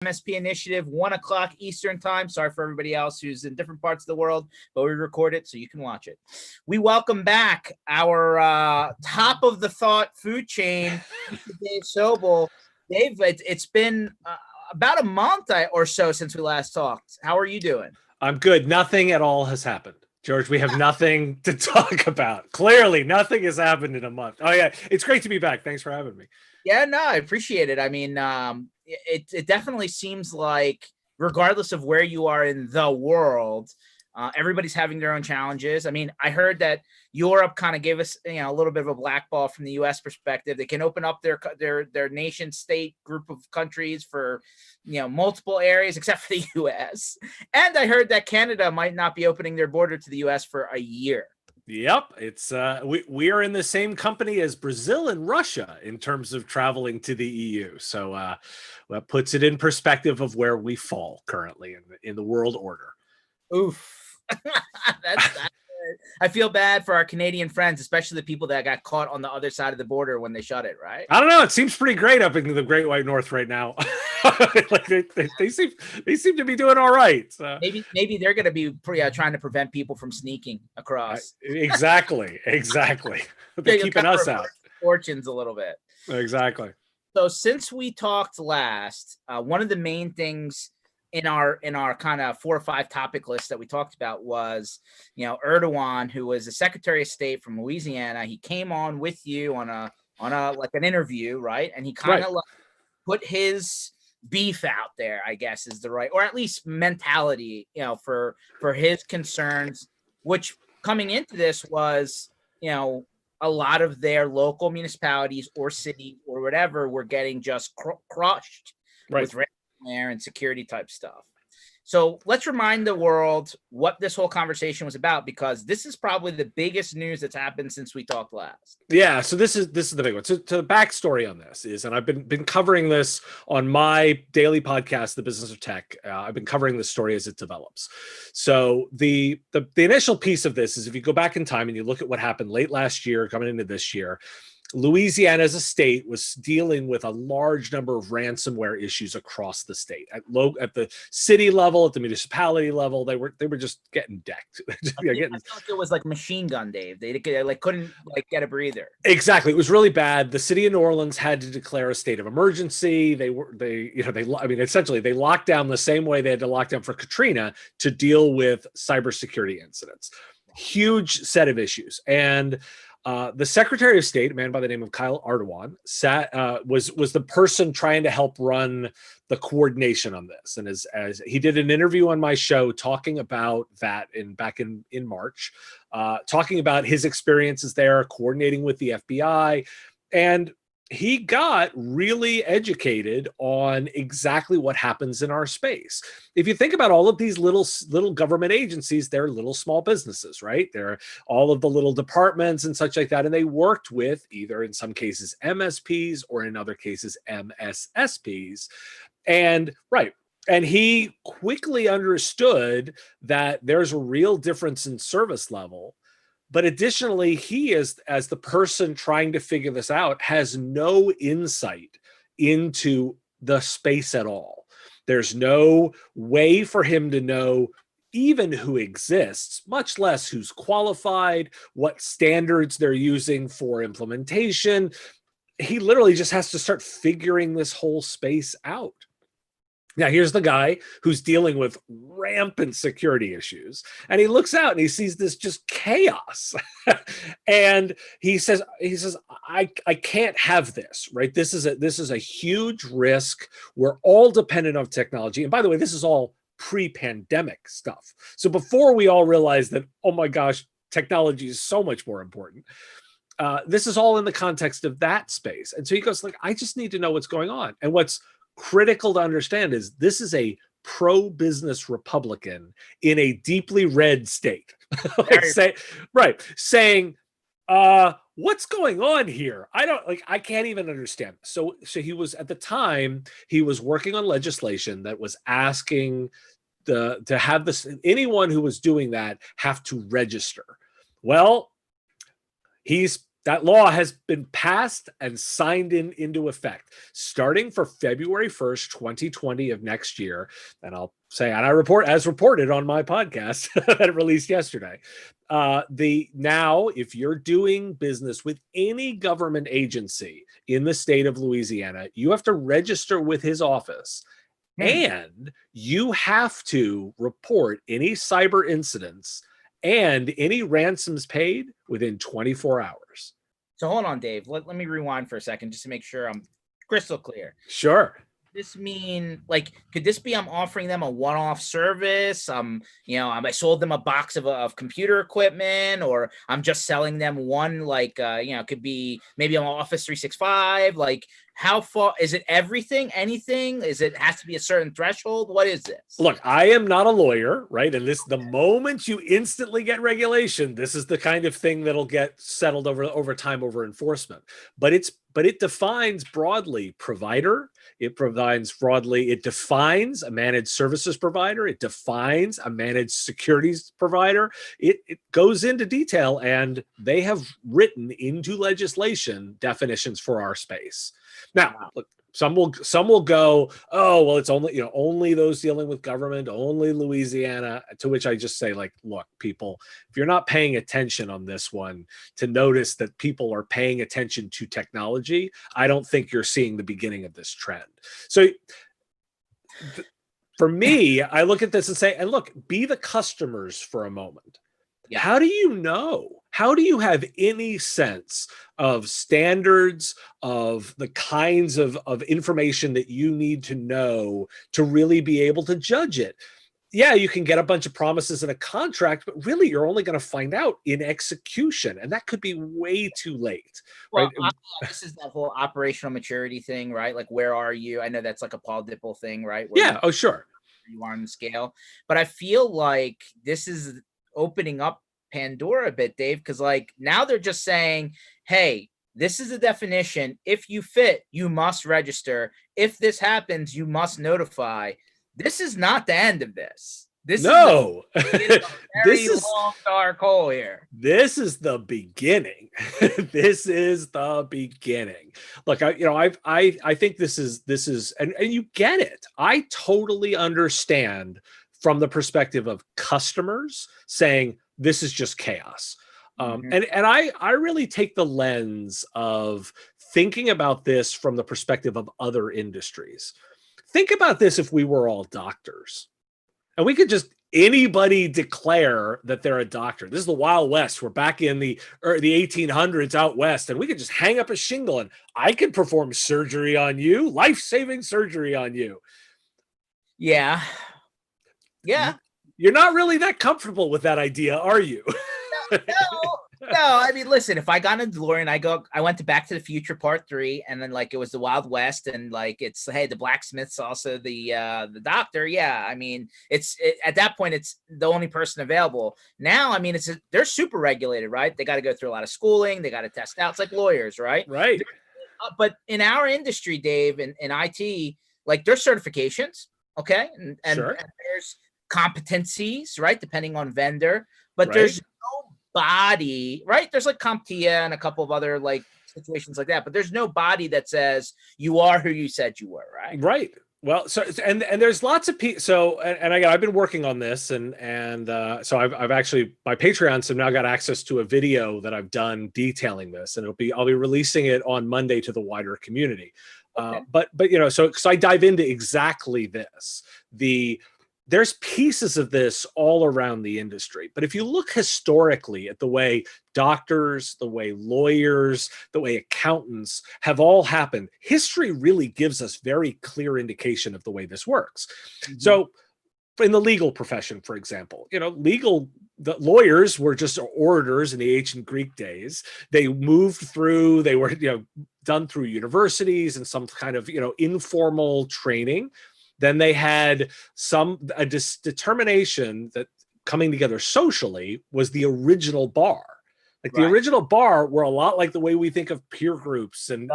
MSP initiative, 1 o'clock Eastern time. Sorry for everybody else who's in different parts of the world, but we record it so you can watch it. We welcome back our top of the thought food chain, Dave Sobel. Dave, it's been about a month or so since we last talked. How are you doing? I'm good. Nothing at all has happened. George, we have nothing to talk about. Clearly, nothing has happened in a month. Oh, yeah. It's great to be back. Thanks for having me. Yeah, no, I appreciate it. I mean, it definitely seems like regardless of where you are in the world, everybody's having their own challenges. I mean, I heard that Europe kind of gave us, a little bit of a blackball from the U.S. perspective. They can open up their nation state group of countries for, multiple areas except for the U.S. And I heard that Canada might not be opening their border to the U.S. for a year. Yep, it's we are in the same company as Brazil and Russia in terms of traveling to the EU. So that puts it in perspective of where we fall currently in the world order. Oof, that's I feel bad for our Canadian friends, especially the people that got caught on the other side of the border when they shut it, right? I don't know. It seems pretty great up in the Great White North right now. Like they seem to be doing all right. So. Maybe they're going to be trying to prevent people from sneaking across. Exactly. They're keeping us out. Fortunes a little bit. Exactly. So since we talked last, one of the main things in our kind of 4 or 5 topic list that we talked about was, Erdogan, who was the Secretary of State from Louisiana. He came on with you on a like an interview, right? And he kind of put his beef out there, I guess is the right, or at least mentality, for his concerns, which coming into this was, a lot of their local municipalities or city or whatever were getting just crushed with ransomware and security type stuff. So let's remind the world what this whole conversation was about, because this is probably the biggest news that's happened since we talked last. Yeah, so this is the big one. So the backstory on this is, and I've been covering this on my daily podcast, The Business of Tech. I've been covering this story as it develops. So the initial piece of this is, if you go back in time and you look at what happened late last year, coming into this year, Louisiana as a state was dealing with a large number of ransomware issues across the state. At the city level, at the municipality level, they were just getting decked. I felt like it was like machine gun, Dave. They couldn't get a breather. Exactly, it was really bad. The city of New Orleans had to declare a state of emergency. Essentially they locked down the same way they had to lock down for Katrina to deal with cybersecurity incidents. Huge set of issues. And the Secretary of State, a man by the name of Kyle Ardoin, was the person trying to help run the coordination on this. And as he did an interview on my show talking about that back in March, talking about his experiences there, coordinating with the FBI, and he got really educated on exactly what happens in our space. If you think about all of these little government agencies, they're little small businesses, right? They're all of the little departments and such like that. And they worked with either in some cases MSPs or in other cases MSSPs. And he quickly understood that there's a real difference in service level. But additionally, he, as the person trying to figure this out, has no insight into the space at all. There's no way for him to know even who exists, much less who's qualified, what standards they're using for implementation. He literally just has to start figuring this whole space out. Now, here's the guy who's dealing with rampant security issues, and he looks out and he sees this just chaos. And he says, I can't have this, right? This is a huge risk. We're all dependent on technology. And by the way, this is all pre-pandemic stuff. So before we all realized that, oh my gosh, technology is so much more important. This is all in the context of that space. And so he goes, I just need to know what's going on. And what's critical to understand is this is a pro-business Republican in a deeply red state. Saying, what's going on here? I can't even understand. So he was, at the time, he was working on legislation that was asking to have anyone who was doing that have to register. Well, he's That law has been passed and signed into effect starting for February 1st, 2020 of next year. And I'll say, and I report as reported on my podcast that released yesterday. Now, if you're doing business with any government agency in the state of Louisiana, you have to register with his office. And you have to report any cyber incidents and any ransoms paid within 24 hours. So hold on, Dave. Let me rewind for a second just to make sure I'm crystal clear. Sure. This mean, like, could this be I'm offering them a one-off service? I sold them a box of computer equipment, or I'm just selling them one, like, it could be maybe on Office 365. Like, how far is it? Everything, anything? Has to be a certain threshold? What is this? Look, I am not a lawyer, right? And the moment you instantly get regulation, this is the kind of thing that'll get settled over time over enforcement. But it defines broadly provider. It defines a managed services provider. It defines a managed securities provider. It goes into detail, and they have written into legislation definitions for our space. Now, look, some will go, oh, well, it's only those dealing with government, only Louisiana, to which I just say, like, look, people, if you're not paying attention on this one to notice that people are paying attention to technology, I don't think you're seeing the beginning of this trend. So for me, I look at this and say, and look, be the customers for a moment. Yeah. How do you know? How do you have any sense of standards, of the kinds of information that you need to know to really be able to judge it? Yeah, you can get a bunch of promises in a contract, but really you're only going to find out in execution, and that could be way too late. Well, right? This is that whole operational maturity thing, right? Like, where are you? I know that's like a Paul Dipple thing, right? Yeah. Oh, sure. You are on the scale, but I feel like this is opening up Pandora a bit, Dave, because like now they're just saying, hey, this is the definition. If you fit, you must register. If this happens, you must notify. This is not the end of this. This is a very long dark hole here. This is the beginning. This is the beginning. Look, I think this is, and you get it. I totally understand from the perspective of customers saying this is just chaos. And I really take the lens of thinking about this from the perspective of other industries. Think about this if we were all doctors and we could just anybody declare that they're a doctor. This is the Wild West. We're back in the 1800s out west, and we could just hang up a shingle and I could perform surgery on you, life-saving surgery on you. Yeah. Yeah. You're not really that comfortable with that idea, are you? No. I mean, listen, if I got in a DeLorean, I went to Back to the Future Part 3, and then like it was the Wild West, and like it's, hey, the blacksmith's also the doctor. Yeah, I mean, at that point it's the only person available. Now, I mean, they're super regulated, right? They got to go through a lot of schooling. They got to test out. It's like lawyers, right? Right. But in our industry, Dave, in IT, like there's certifications, okay, and there's competencies, right, depending on vendor, but there's no body, right? There's like CompTIA and a couple of other like situations like that, but there's no body that says you are who you said you were, right? Right. Well, so and there's lots of people. So and again, I've been working on this, and so I've actually, my Patreons have now got access to a video that I've done detailing this, and I'll be releasing it on Monday to the wider community. Okay. But so I dive into exactly this. There's pieces of this all around the industry. But if you look historically at the way doctors, the way lawyers, the way accountants have all happened, history really gives us very clear indication of the way this works. Mm-hmm. So in the legal profession, for example, the lawyers were just orators in the ancient Greek days. They moved through, they were done through universities and some kind of informal training. Then they had a determination that coming together socially was the original bar. Like the original bar were a lot like the way we think of peer groups and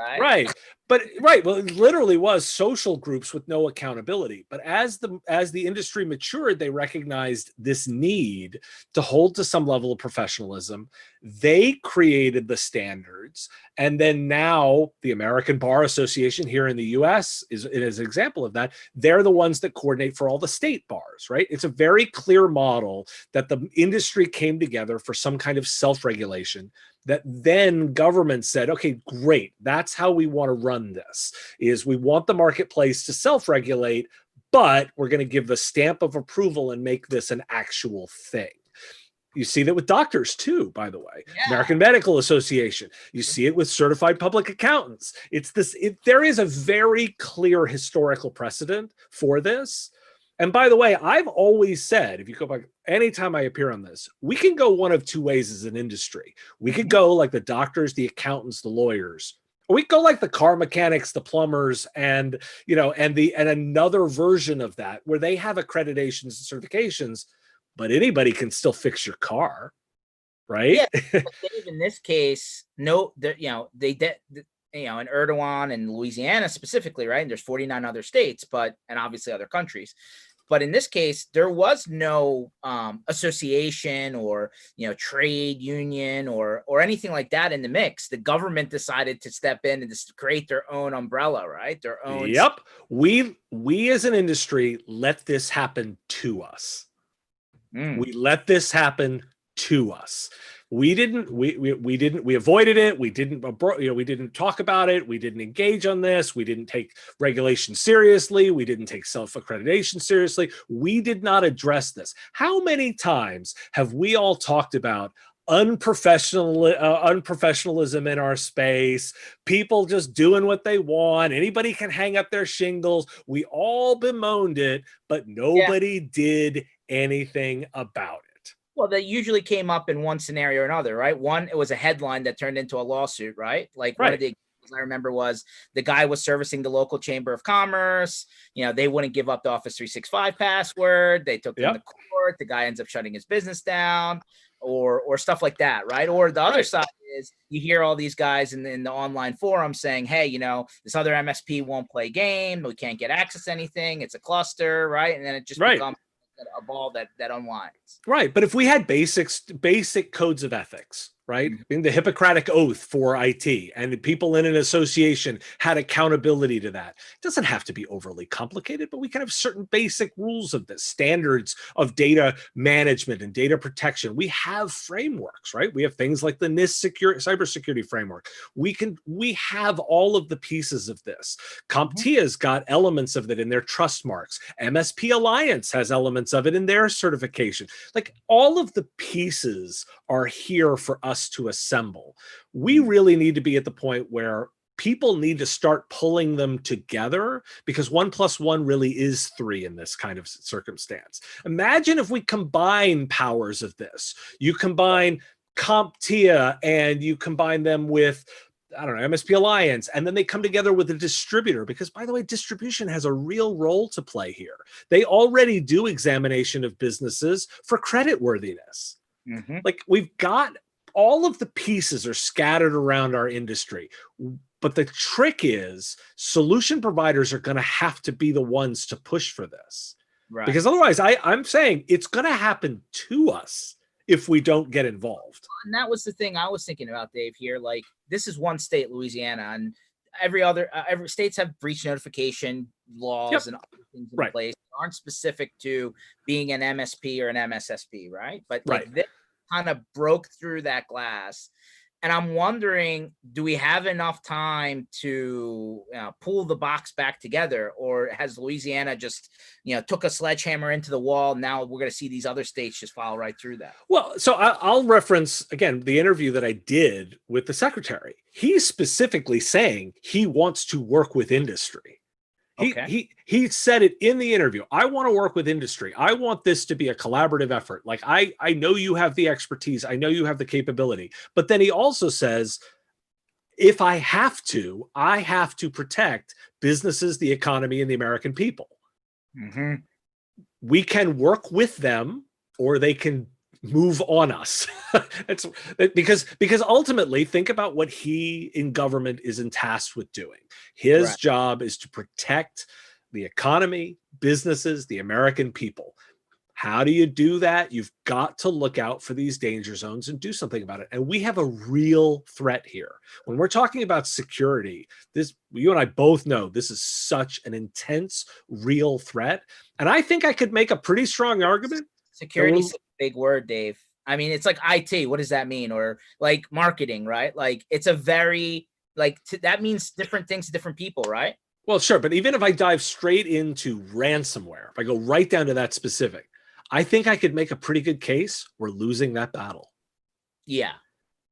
right? Right. But right, well, it literally was social groups with no accountability. But as the industry matured, they recognized this need to hold to some level of professionalism. They created the standards, and then now the American Bar Association here in the US is an example of that. They're the ones that coordinate for all the state bars, right? It's a very clear model that the industry came together for some kind of self-regulation, that then government said, okay, great, that's how we want to run this, is we want the marketplace to self-regulate, but we're going to give the stamp of approval and make this an actual thing. You see that with doctors too, by the way. Yeah. American Medical Association. You see it with certified public accountants. There is a very clear historical precedent for this. And by the way, I've always said, if you go back, anytime I appear on this, we can go one of two ways as an industry. We could go like the doctors, the accountants, the lawyers, or we go like the car mechanics, the plumbers, and another version of that where they have accreditations and certifications, but anybody can still fix your car, right? Yeah, but Dave, in this case, no, they did. In Erdogan and Louisiana specifically, right? And there's 49 other states, and obviously other countries. But in this case, there was no association or trade union or anything like that in the mix. The government decided to step in and just create their own umbrella, right? Their own. Yep. We as an industry let this happen to us. We let this happen to us. We avoided it. We didn't talk about it. We didn't engage on this. We didn't take regulation seriously. We didn't take self-accreditation seriously. We did not address this. How many times have we all talked about unprofessionalism in our space, people just doing what they want, anybody can hang up their shingles? We all bemoaned it, but nobody did anything about it. Well, that usually came up in one scenario or another, right? One, it was a headline that turned into a lawsuit, right? Like one of the examples I remember was the guy was servicing the local chamber of commerce. They wouldn't give up the Office 365 password. They took him to court. The guy ends up shutting his business down, or stuff like that, right? Or the other side is you hear all these guys in the online forum saying, hey, this other MSP won't play game. We can't get access to anything. It's a cluster, right? And then it just becomes a ball that unwinds. Right. But if we had basic codes of ethics, right? In the Hippocratic Oath for IT, and the people in an association had accountability to that. It doesn't have to be overly complicated, but we can have certain basic rules of this, standards of data management and data protection. We have frameworks, right? We have things like the NIST cybersecurity framework. We have all of the pieces of this. CompTIA's got elements of it in their trust marks. MSP Alliance has elements of it in their certification. Like, all of the pieces are here for us to assemble. We really need to be at the point where people need to start pulling them together, because 1 + 1 really is 3 in this kind of circumstance. Imagine if we combine powers of this. You combine CompTIA and you combine them with, I don't know, MSP Alliance, and then they come together with a distributor, because, by the way, distribution has a real role to play here. They already do examination of businesses for creditworthiness. Like, we've got all of the pieces are scattered around our industry. But the trick is solution providers are going to have to be the ones to push for this. Right. Because otherwise, I'm saying it's going to happen to us if we don't get involved. And that was the thing I was thinking about, Dave, here. Like, this is one state, Louisiana, and every states have breach notification laws and other things in place that aren't specific to being an MSP or an MSSP, right? But this kind of broke through that glass. And I'm wondering, do we have enough time to pull the box back together, or has Louisiana just, took a sledgehammer into the wall? Now we're going to see these other states just follow right through that. Well, so I'll reference again the interview that I did with the secretary. He's specifically saying he wants to work with industry. He said it in the interview. I want to work with industry. I want this to be a collaborative effort. Like, I know you have the expertise. I know you have the capability. But then he also says, if I have to protect businesses, the economy, and the American people. We can work with them, or they can move on us. It's because ultimately, think about what he in government is tasked with doing. His job is to protect the economy, businesses, the American people. How do you do that? You've got to look out for these danger zones and do something about it. And we have a real threat here. When we're talking about security, this, you and I both know this is such an intense, real threat. And I think I could make a pretty strong argument. Security is a big word, Dave. I mean, it's like IT. What does that mean? Or like marketing, right? Like it's a very, like that means different things to different people, right? Well, sure. But even if I dive straight into ransomware, if I go right down to that specific, I think I could make a pretty good case we're losing that battle. Yeah,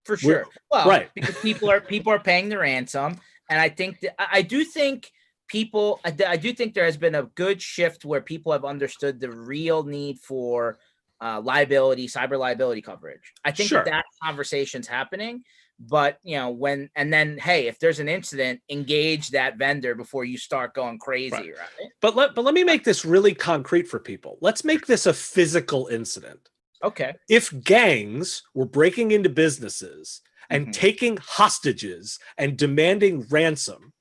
for sure. Well, right. Because people are paying the ransom, and I think I do think there has been a good shift where people have understood the real need for cyber liability coverage. I think that conversation's happening. But hey, if there's an incident, engage that vendor before you start going crazy, right? But let me make this really concrete for people. Let's make this a physical incident. Okay. If gangs were breaking into businesses and taking hostages and demanding ransom,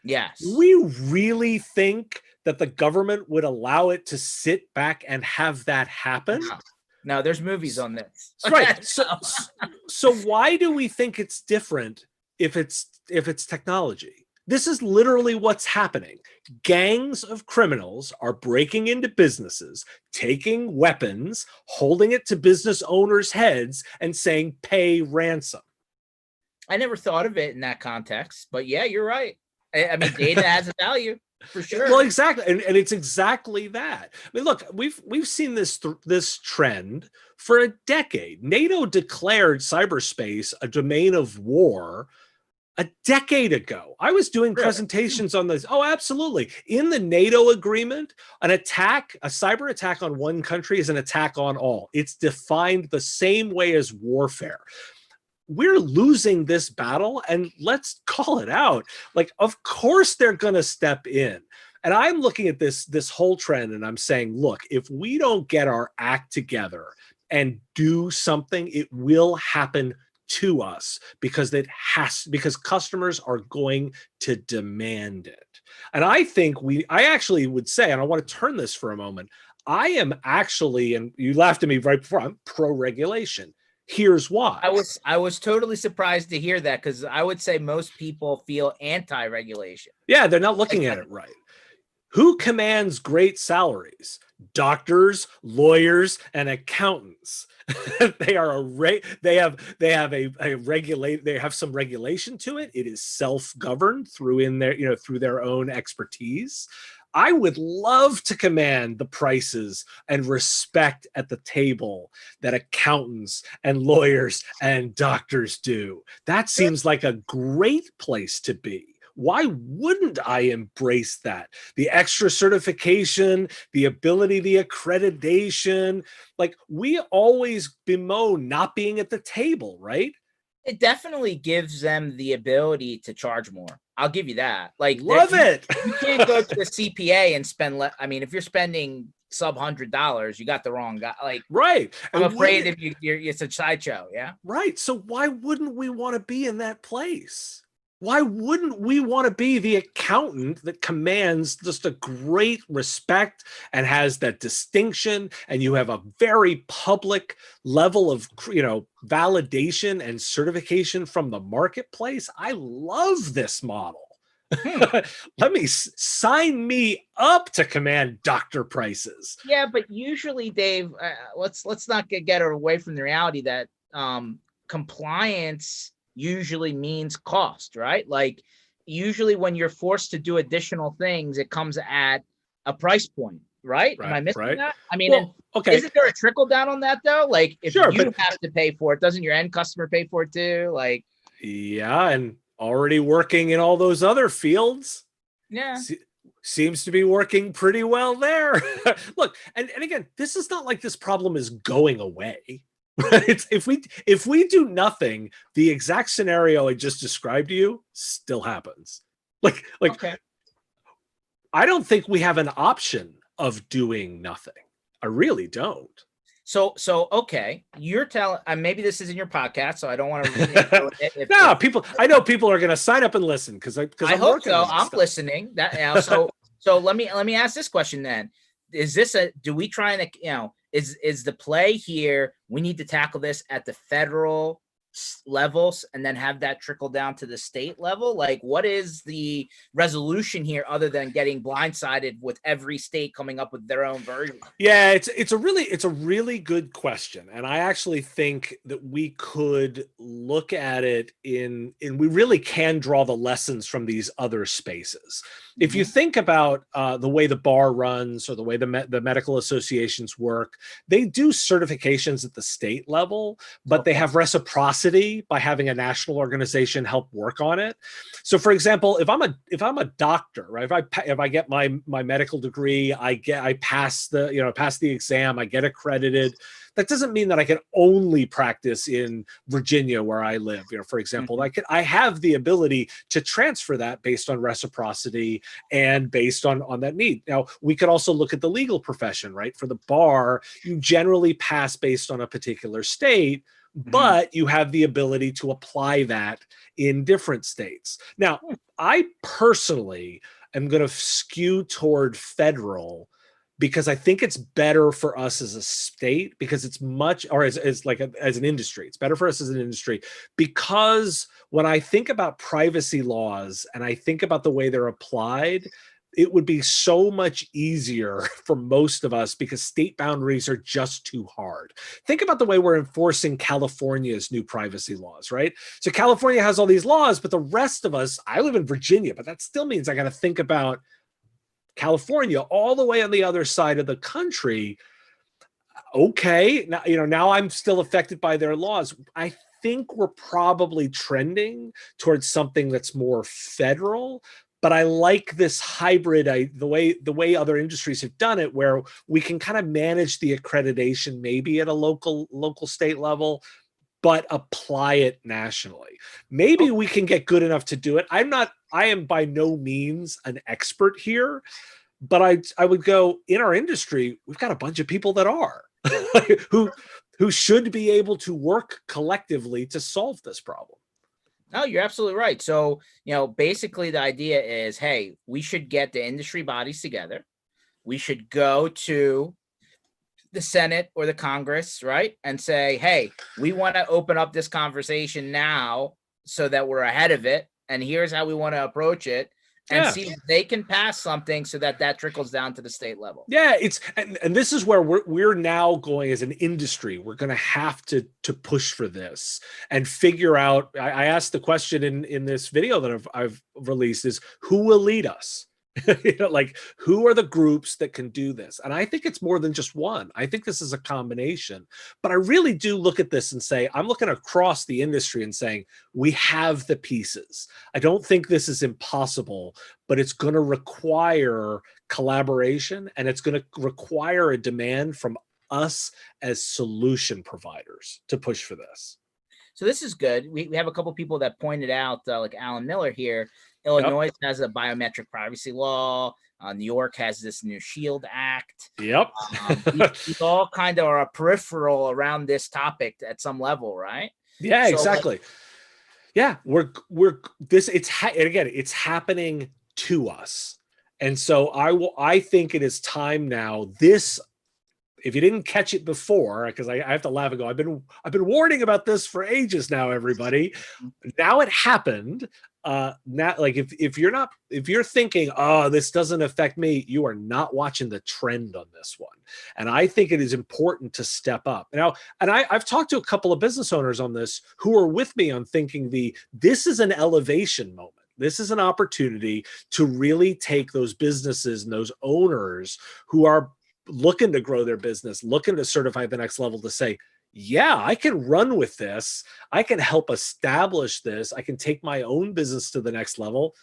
yes, we really think that the government would allow it to sit back and have that happen? No, there's movies on this. Right. So why do we think it's different if it's technology? This is literally what's happening. Gangs of criminals are breaking into businesses, taking weapons, holding it to business owners' heads, and saying, pay ransom. I never thought of it in that context, but yeah, you're right. I mean, data has a value. For sure. Well, exactly, and it's exactly that. I mean, look, we've seen this trend for a decade. NATO declared cyberspace a domain of war a decade ago. I was doing presentations on this. Oh, absolutely. In the NATO agreement, a cyber attack on one country is an attack on all. It's defined the same way as warfare. We're losing this battle, and let's call it out. Like, of course they're going to step in. And I'm looking at this whole trend and I'm saying, look, if we don't get our act together and do something, it will happen to us because customers are going to demand it. And I think I actually would say, and I want to turn this for a moment, I am actually, and you laughed at me right before, I'm pro-regulation. Here's why. I was totally surprised to hear that, because I would say most people feel anti-regulation. Yeah, they're not looking at it right. Who commands great salaries? Doctors, lawyers, and accountants. They have some regulation to it. It is self-governed through their own expertise. I would love to command the prices and respect at the table that accountants and lawyers and doctors do. That seems like a great place to be. Why wouldn't I embrace that? The extra certification, the ability, the accreditation. Like, we always bemoan not being at the table, right? It definitely gives them the ability to charge more. I'll give you that. Like, love it. You can't go to the CPA and spend I mean, if you're spending sub $100, you got the wrong guy. Like, right. I'm afraid if it's a sideshow. Yeah. Right. So why wouldn't we want to be in that place? Why wouldn't we want to be the accountant that commands just a great respect and has that distinction, and you have a very public level of, validation and certification from the marketplace? I love this model. Let me sign me up to command doctor prices. Yeah, but usually, Dave, let's not get away from the reality that compliance usually means cost, right? Like, usually when you're forced to do additional things, it comes at a price point, right? Am I missing that? I mean, okay. Isn't there a trickle down on that though? Like, if you have to pay for it, doesn't your end customer pay for it too? Like, yeah, and already working in all those other fields. Yeah. Seems to be working pretty well there. Look, and again, this is not like this problem is going away. If we do nothing, the exact scenario I just described to you still happens. Like okay. I don't think we have an option of doing nothing. I really don't. So okay, you're telling. Maybe this is in your podcast, so I don't want to. No, people. I know people are going to sign up and listen because I I'm hope working so. on this I'm stuff. listening. So let me ask this question then. Is this do we try and is the play here? We need to tackle this at the federal levels and then have that trickle down to the state level. Like, what is the resolution here other than getting blindsided with every state coming up with their own version? Yeah, it's a really good question, and I actually think that we could look at it we really can draw the lessons from these other spaces. If you think about the way the bar runs or the way the medical associations work, they do certifications at the state level, but they have reciprocity by having a national organization help work on it. So, for example, if I'm a doctor, right? If I get my medical degree, I pass the exam, I get accredited. That doesn't mean that I can only practice in Virginia where I live. For example, I have the ability to transfer that based on reciprocity and based on that need. Now, we could also look at the legal profession, right? For the bar, you generally pass based on a particular state, but you have the ability to apply that in different states. Now, I personally am going to skew toward federal because I think it's better for us as a state because it's much, or as an industry, it's better for us as an industry because when I think about privacy laws and I think about the way they're applied, it would be so much easier for most of us because state boundaries are just too hard. Think about the way we're enforcing California's new privacy laws, right? So California has all these laws, but the rest of us, I live in Virginia, but that still means I got to think about California all the way on the other side of the country. Okay, now I'm still affected by their laws. I think we're probably trending towards something that's more federal, but I like this hybrid, the way other industries have done it, where we can kind of manage the accreditation maybe at a local state level, but apply it nationally. Maybe we can get good enough to do it. I am by no means an expert here, but I would go, in our industry, we've got a bunch of people that are who should be able to work collectively to solve this problem. No, you're absolutely right. So, basically the idea is, hey, we should get the industry bodies together. We should go to the Senate or the Congress, right? And say, hey, we want to open up this conversation now so that we're ahead of it. And here's how we want to approach it. And see if they can pass something so that trickles down to the state level. Yeah, and this is where we're now going as an industry. We're going to have to push for this and figure out. I asked the question in this video that I've released is who will lead us? Like who are the groups that can do this? And I think it's more than just one. I think this is a combination. But I really do look at this and say, I'm looking across the industry and saying, we have the pieces. I don't think this is impossible, but it's going to require collaboration and it's going to require a demand from us as solution providers to push for this. So this is good. We have a couple people that pointed out, like Alan Miller here. Illinois has a biometric privacy law. New York has this new SHIELD Act. Yep. These all kind of are a peripheral around this topic at some level, right? Yeah, so, exactly. Yeah, it's happening to us. And so I think it is time now. If you didn't catch it before, because I have to laugh and go, I've been warning about this for ages now, everybody. Now it happened. Now, like if you're thinking, oh, this doesn't affect me, you are not watching the trend on this one. And I think it is important to step up now. And I've talked to a couple of business owners on this who are with me on thinking this is an elevation moment. This is an opportunity to really take those businesses and those owners who are looking to grow their business, looking to certify the next level, to say, yeah, I can run with this. I can help establish this. I can take my own business to the next level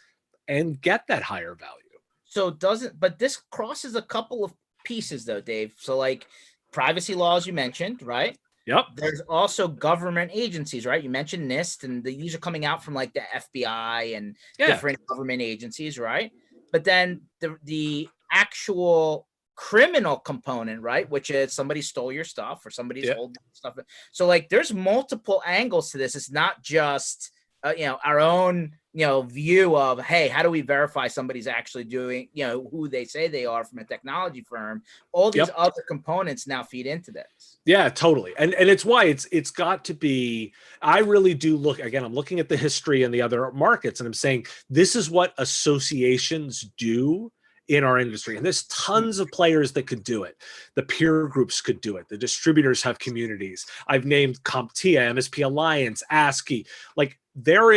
and get that higher value. So but this crosses a couple of pieces though, Dave. So like privacy laws you mentioned, right? Yep. There's also government agencies, right? You mentioned NIST, and these are coming out from like the FBI and different government agencies, right? But then the actual criminal component, right? Which is somebody stole your stuff or somebody's Yeah. holding stuff. So like there's multiple angles to this. It's not just our own view of, hey, how do we verify somebody's actually doing who they say they are from a technology firm. All these other components now feed into this. Yeah, totally. And it's why it's got to be, I really do look, again, I'm looking at the history and the other markets, and I'm saying this is what associations do in our industry. And there's tons of players that could do it. The peer groups could do it. The distributors have communities. I've named CompTIA, MSP Alliance, ASCII. Like there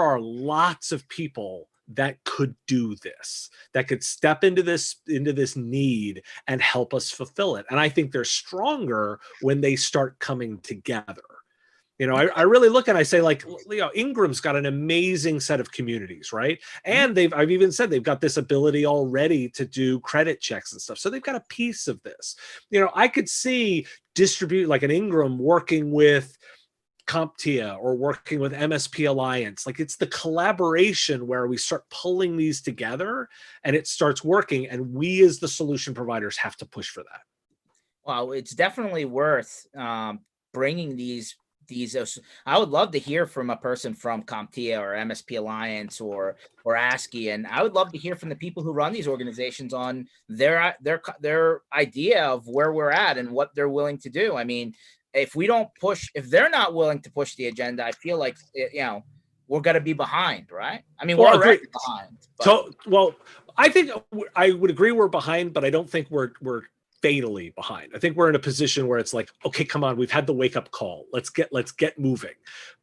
are lots of people that could do this, that could step into this need and help us fulfill it. And I think they're stronger when they start coming together. I really look and I say, like, Ingram's got an amazing set of communities, right? And I've even said they've got this ability already to do credit checks and stuff. So they've got a piece of this. I could see distribute like an Ingram working with CompTIA or working with MSP Alliance. Like it's the collaboration where we start pulling these together and it starts working. And we as the solution providers have to push for that. Well, it's definitely worth bringing these. I would love to hear from a person from CompTIA or MSP Alliance or ASCII, and I would love to hear from the people who run these organizations on their idea of where we're at and what they're willing to do. I mean, if they're not willing to push the agenda, I feel like we're going to be behind, right? I mean, we're already behind. Well, I think I would agree we're behind, but I don't think we're fatally behind. I think we're in a position where it's like, okay, come on, we've had the wake up call. Let's get moving.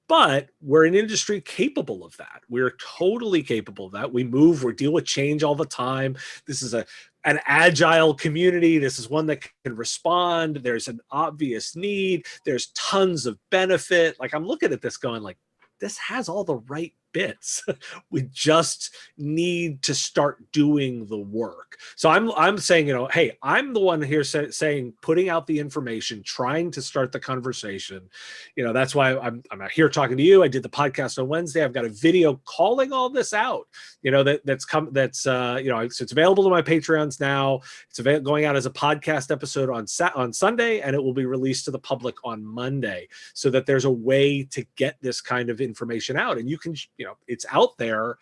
But we're an industry capable of that. We're totally capable of that. We deal with change all the time. This is an agile community. This is one that can respond. There's an obvious need. There's tons of benefit. Like I'm looking at this going like, this has all the right bits. We just need to start doing the work. So I'm saying, hey, I'm the one here saying, putting out the information, trying to start the conversation. That's why I'm out here talking to you. I did the podcast on Wednesday. I've got a video calling all this out. So it's available to my Patreons now. It's going out as a podcast episode on Sunday, and it will be released to the public on Monday, so that there's a way to get this kind of information out. And you can, it's out there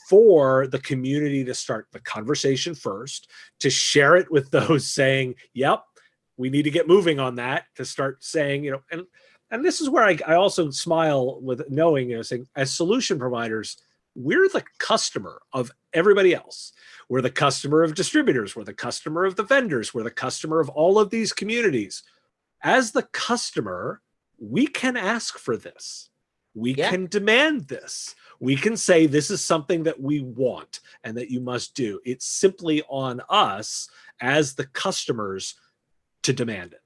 for the community to start the conversation first, to share it with those saying, yep, we need to get moving on that, to start saying, and this is where I also smile with knowing, saying as solution providers, we're the customer of everybody else. We're the customer of distributors. We're the customer of the vendors. We're the customer of all of these communities. As the customer, we can ask for this. We can demand this. We can say this is something that we want and that you must do. It's simply on us as the customers to demand it.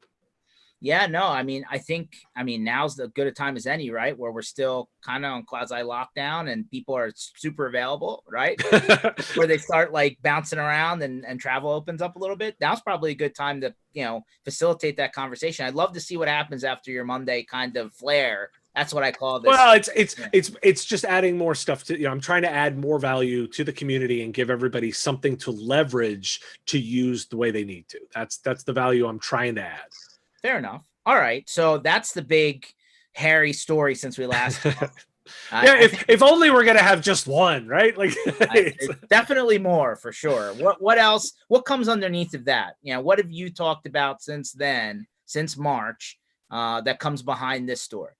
Yeah, no, I mean, now's as good a time as any, right? Where we're still kind of on quasi lockdown and people are super available, right? Where they start like bouncing around and travel opens up a little bit. Now's probably a good time to, facilitate that conversation. I'd love to see what happens after your Monday kind of flare. That's what I call this. Well, it's just adding more stuff to, I'm trying to add more value to the community and give everybody something to leverage to use the way they need to. That's the value I'm trying to add. Fair enough. All right. So that's the big hairy story since we last talked. If only we're going to have just one, right? Like definitely more for sure. What else? What comes underneath of that? What have you talked about since then, since March, that comes behind this story?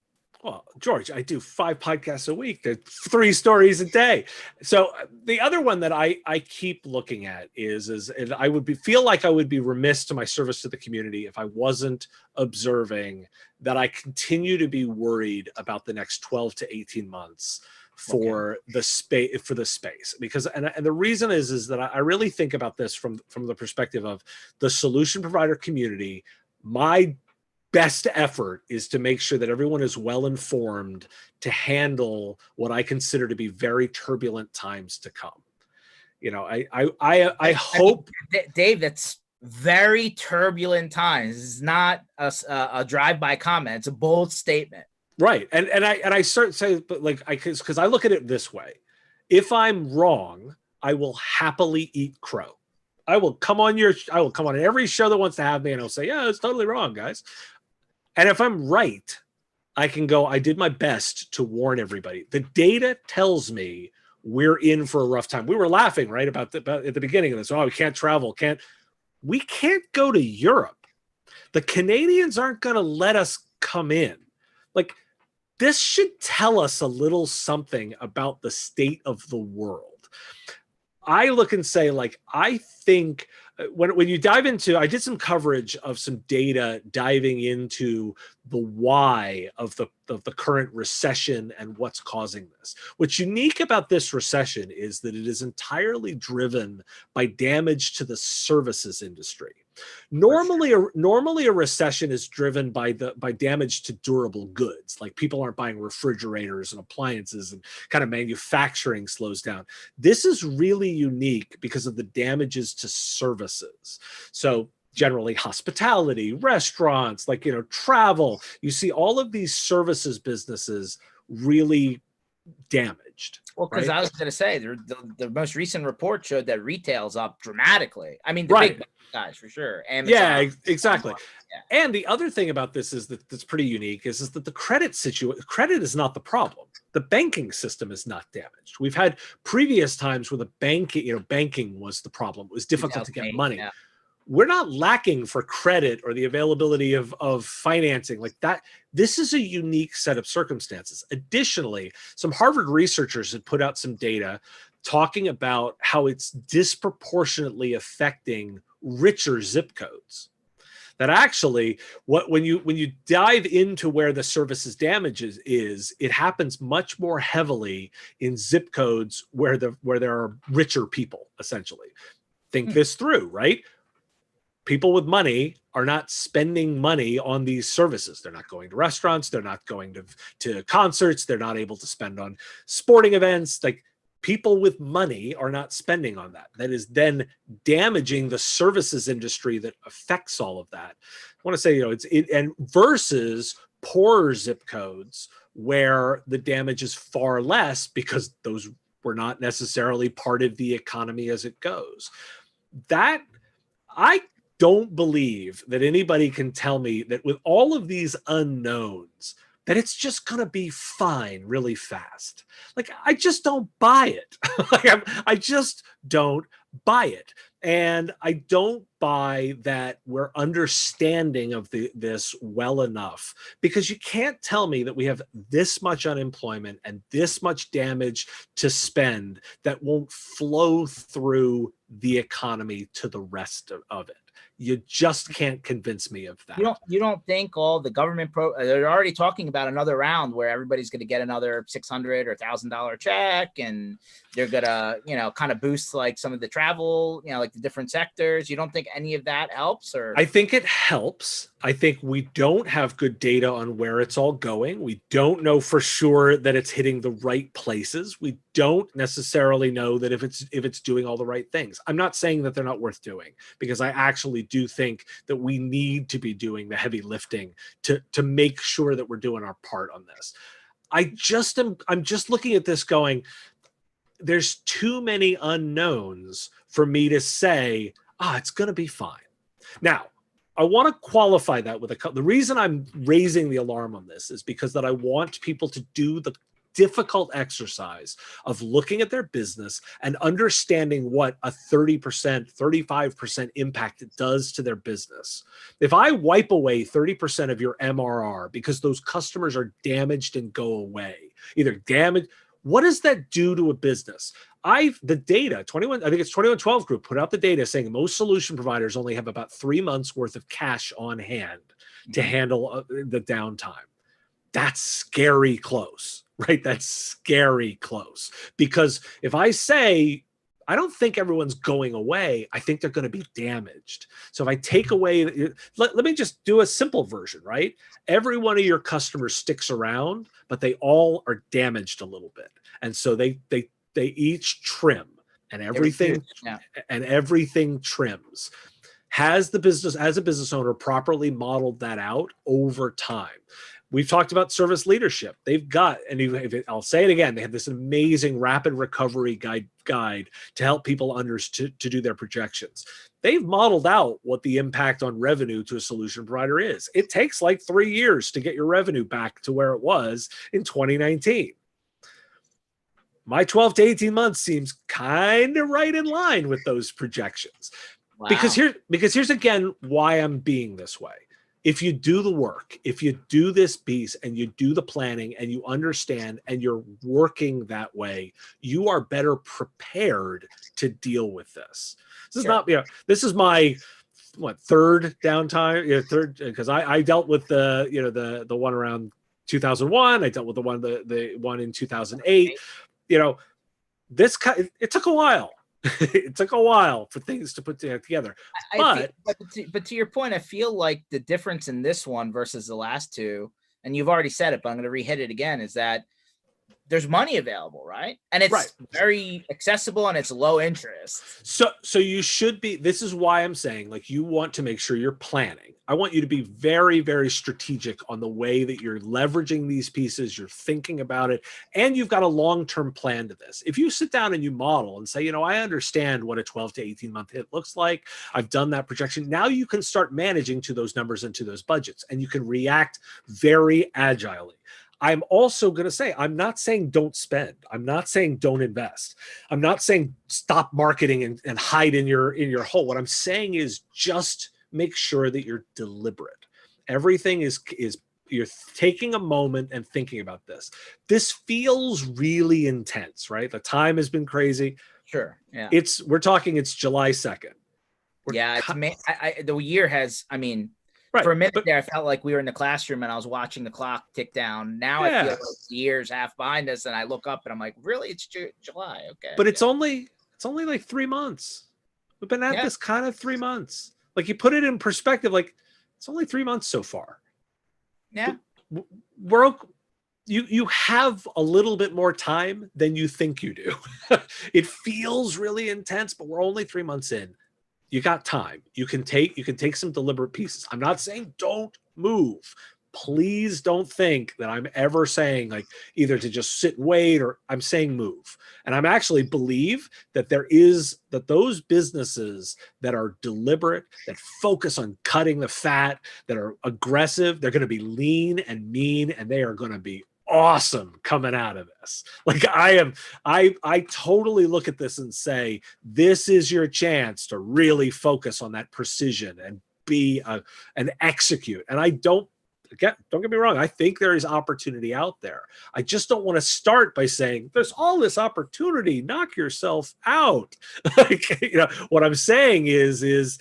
Well, George, I do 5 podcasts a week. There's 3 stories a day. So the other one that I keep looking at is I would feel like I would be remiss to my service to the community if I wasn't observing that I continue to be worried about the next 12 to 18 months for the space, because and the reason is that I really think about this from the perspective of the solution provider community. My best effort is to make sure that everyone is well informed to handle what I consider to be very turbulent times to come. I hope, Dave, that's very turbulent times. It's not a drive-by comment. It's a bold statement. Right. And I start to say, but like, because I look at it this way: if I'm wrong, I will happily eat crow. I will come on every show that wants to have me, and I'll say, yeah, it's totally wrong, guys. And if I'm right, I can go, I did my best to warn everybody. The data tells me we're in for a rough time. We were laughing, right, about at the beginning of this. Oh, we can't travel. We can't go to Europe. The Canadians aren't going to let us come in. Like, this should tell us a little something about the state of the world. I look and say, like, I think when you dive into, I did some coverage of some data diving into the why of the current recession and what's causing this. What's unique about this recession is that it is entirely driven by damage to the services industry. Normally a recession is driven by damage to durable goods, like people aren't buying refrigerators and appliances, and kind of manufacturing slows down. This is really unique because of the damages to services. So generally hospitality, restaurants, like, travel, you see all of these services businesses really damaged. Well, because right? I was going to say, the most recent report showed that retail's up dramatically. I mean, the Right. big guys for sure. Amazon, Yeah, exactly. Yeah. And the other thing about this is that's pretty unique is that the credit is not the problem. The banking system is not damaged. We've had previous times where the banking was the problem. It was difficult to get money. Yeah. We're not lacking for credit or the availability of financing like that. This is a unique set of circumstances. Additionally, some Harvard researchers had put out some data talking about how it's disproportionately affecting richer zip codes. That actually, when you dive into where the services damages is, it happens much more heavily in zip codes where there are richer people, essentially. Think this through, right? People with money are not spending money on these services. They're not going to restaurants. They're not going to concerts. They're not able to spend on sporting events. Like, people with money are not spending on that. That is then damaging the services industry that affects all of that. I want to say, and versus poorer zip codes where the damage is far less because those were not necessarily part of the economy as it goes. That I don't believe that anybody can tell me that with all of these unknowns, that it's just going to be fine really fast. Like, I just don't buy it. I just don't buy it. And I don't buy that we're understanding of this well enough, because you can't tell me that we have this much unemployment and this much damage to spend that won't flow through the economy to the rest of it. You just can't convince me of that. You don't think all the government they're already talking about another round where everybody's going to get another $600 or $1,000 check, and they're gonna kind of boost like some of the travel, like the different sectors. You don't think any of that helps? Or I think it helps. I think we don't have good data on where it's all going. We don't know for sure that it's hitting the right places. We don't necessarily know that if it's doing all the right things. I'm not saying that they're not worth doing, because I actually do think that we need to be doing the heavy lifting to make sure that we're doing our part on this. I'm just looking at this going, there's too many unknowns for me to say, it's going to be fine. Now, I want to qualify that with the reason I'm raising the alarm on this is because that I want people to do the difficult exercise of looking at their business and understanding what a 30%, 35% impact it does to their business. If I wipe away 30% of your MRR because those customers are damaged and go away, either damaged, what does that do to a business? The data, 2112 Group put out the data saying most solution providers only have about 3 months worth of cash on hand to handle the downtime. That's scary close, right? That's scary close. Because if I say, I don't think everyone's going away, I think they're going to be damaged. So if I take away, let me just do a simple version, right? Every one of your customers sticks around, but they all are damaged a little bit. And so they each trim, and everything trims. Has the business, as a business owner, properly modeled that out over time? We've talked about service leadership. They've got, and I'll say it again, they have this amazing rapid recovery guide to help people to do their projections. They've modeled out what the impact on revenue to a solution provider is. It takes like 3 years to get your revenue back to where it was in 2019. My 12 to 18 months seems kind of right in line with those projections. Wow. Because here's again why I'm being this way. If you do the work, if you do this piece and you do the planning and you understand and you're working that way, you are better prepared to deal with this. This is not, this is my third downtime, third, because I dealt with the one around 2001. I dealt with the one in 2008. It took a while. It took a while for things to put together. But to your point, I feel like the difference in this one versus the last two, and you've already said it, but I'm going to re-hit it again, is that there's money available, right? And it's very accessible and it's low interest. So you should be, this is why I'm saying, like, you want to make sure you're planning. I want you to be very, very strategic on the way that you're leveraging these pieces, you're thinking about it, and you've got a long-term plan to this. If you sit down and you model and say, I understand what a 12 to 18 month hit looks like. I've done that projection. Now you can start managing to those numbers and to those budgets, and you can react very agilely. I'm also going to say, I'm not saying don't spend. I'm not saying don't invest. I'm not saying stop marketing and hide in your hole. What I'm saying is just make sure that you're deliberate. Everything is you're taking a moment and thinking about this. This feels really intense, right? The time has been crazy. Sure. Yeah. We're talking, it's July 2nd. The year has, for a minute there, I felt like we were in the classroom and I was watching the clock tick down. Now I feel like the year's half behind us, and I look up and I'm like, really? It's July. Okay. But it's only like 3 months. We've been at this kind of 3 months. Like, you put it in perspective, like, it's only 3 months so far. Yeah. You have a little bit more time than you think you do. It feels really intense, but we're only 3 months in. You got time. You can take some deliberate pieces. I'm not saying don't move. Please don't think that I'm ever saying like either to just sit and wait, or I'm saying move. And I'm actually believe that those businesses that are deliberate, that focus on cutting the fat, that are aggressive, they're going to be lean and mean, and they are going to be awesome coming out of this. Like, I totally look at this and say, this is your chance to really focus on that precision and and execute. And don't get me wrong, I think there is opportunity out there. I just don't want to start by saying there's all this opportunity, knock yourself out. What I'm saying is